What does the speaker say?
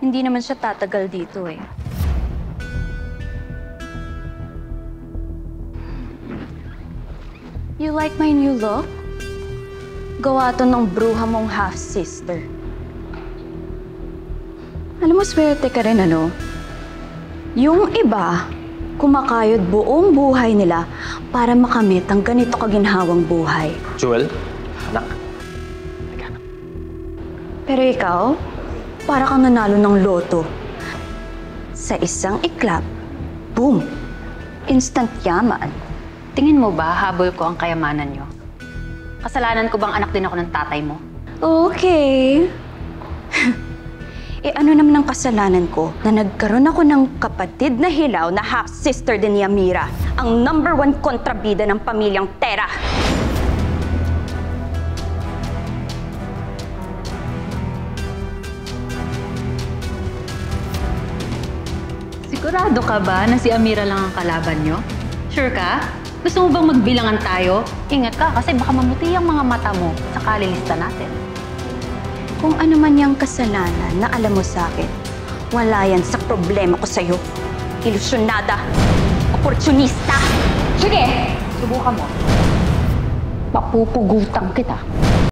Hindi naman siya tatagal dito eh. You like my new look? Gawa to ng bruha mong half-sister. Alam mo, swerte ka rin, ano? Yung iba, kumakayod buong buhay nila para makamit ang ganito kaginhawang buhay. Jewel, anak. Pero ikaw, para kang nanalo ng loto. Sa isang iklap, boom! Instant yaman. Tingin mo ba habol ko ang kayamanan niyo? Kasalanan ko bang anak din ako ng tatay mo? Okay. Ano naman ang kasalanan ko na nagkaroon ako ng kapatid na hilaw na half-sister din ni Amira, ang #1 kontrabida ng pamilyang Tera. Sigurado ka ba na si Amira lang ang kalaban niyo? Sure ka? Gusto mo bang magbilangan tayo? Ingat ka kasi baka mamuti ang mga mata mo sa kalilista natin. Kung ano man yung kasalanan na alam mo sa akin, wala yan sa problema ko sa'yo. Ilusyonada! Oportunista! Sige! Subukan mo. Papupugutan kita.